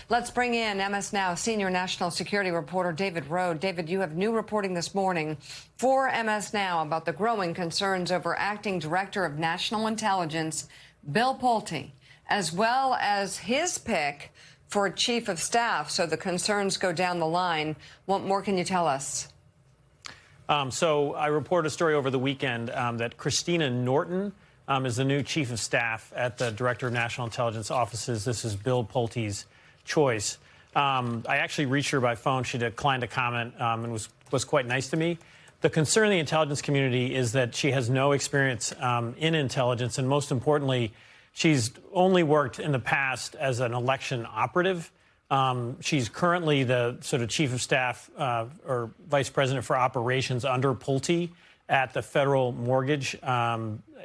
Let's bring in MS Now senior national security reporter David Rohde. David, you have new reporting this morning for MS Now about the growing concerns over acting director of national intelligence, Bill Pulte, as well as his pick for chief of staff. So the concerns go down the line. What more can you tell us? So I reported a story over the weekend that Christina Norton is the new chief of staff at the Director of National Intelligence Offices. This is Bill Pulte's choice. I actually reached her by phone. She declined to comment and was quite nice to me. The concern in the intelligence community is that she has no experience in intelligence, and most importantly, she's only worked in the past as an election operative. She's currently the sort of chief of staff or vice president for operations under Pulte at the federal mortgage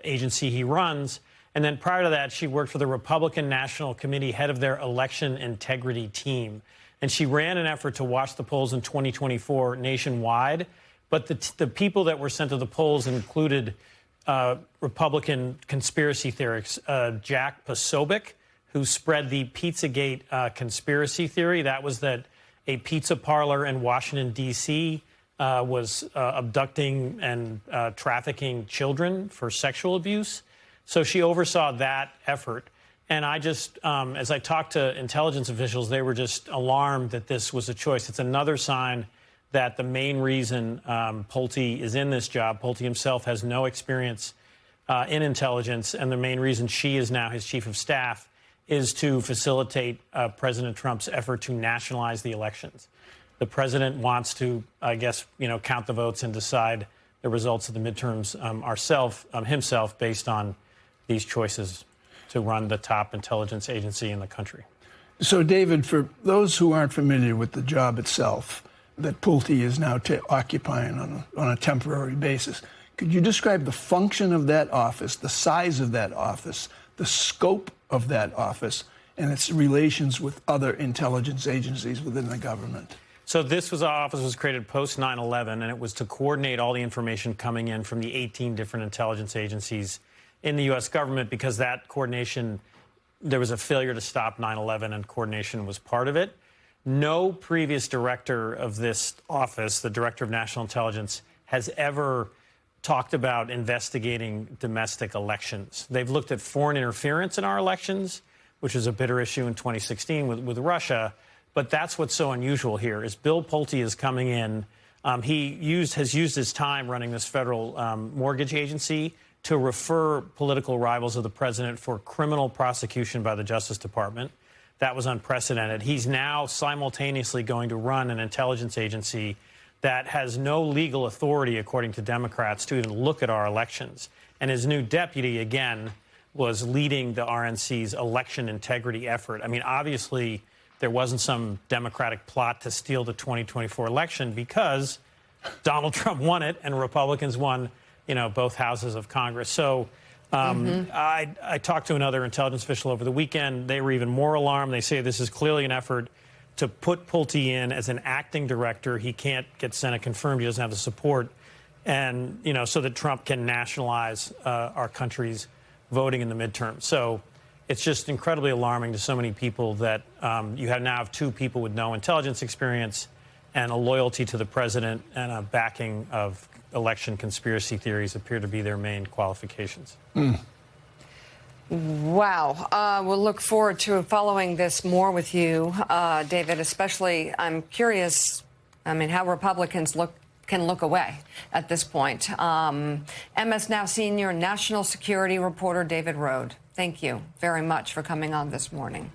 agency he runs. And then prior to that, she worked for the Republican National Committee, head of their election integrity team. And she ran an effort to watch the polls in 2024 nationwide. But the people that were sent to the polls included Republican conspiracy theorists, Jack Posobiec, who spread the Pizzagate conspiracy theory. That was that a pizza parlor in Washington, D.C. Was abducting and trafficking children for sexual abuse. So she oversaw that effort. And I just, as I talked to intelligence officials, they were just alarmed that this was a choice. It's another sign that the main reason Pulte is in this job, Pulte himself has no experience in intelligence, and the main reason she is now his chief of staff is to facilitate President Trump's effort to nationalize the elections. The president wants to, I guess, count the votes and decide the results of the midterms himself based on these choices to run the top intelligence agency in the country. So, David, for those who aren't familiar with the job itself that Pulte is now occupying on a temporary basis, could you describe the function of that office, the size of that office, the scope of that office, and its relations with other intelligence agencies within the government? So this office was created post 9/11, and it was to coordinate all the information coming in from the 18 different intelligence agencies in the U.S. government, because that coordination, there was a failure to stop 9/11, and coordination was part of it. No previous director of this office, the Director of National Intelligence, has ever talked about investigating domestic elections. They've looked at foreign interference in our elections, which was a bitter issue in 2016 with Russia. But that's what's so unusual here is Bill Pulte is coming in. He has used his time running this federal mortgage agency to refer political rivals of the president for criminal prosecution by the Justice Department. That was unprecedented. He's now simultaneously going to run an intelligence agency that has no legal authority, according to Democrats, to even look at our elections. And his new deputy, again, was leading the RNC's election integrity effort. I mean, obviously, there wasn't some Democratic plot to steal the 2024 election because Donald Trump won it and Republicans won, both houses of Congress. So I talked to another intelligence official over the weekend. They were even more alarmed. They say this is clearly an effort to put Pulte in as an acting director. He can't get Senate confirmed. He doesn't have the support. And, so that Trump can nationalize our country's voting in the midterm. So it's just incredibly alarming to so many people that you now have two people with no intelligence experience and a loyalty to the president and a backing of election conspiracy theories appear to be their main qualifications. Wow. We'll look forward to following this more with you, David, especially I'm curious, how Republicans can look away at this point. MS Now senior national security reporter David Rohde, thank you very much for coming on this morning.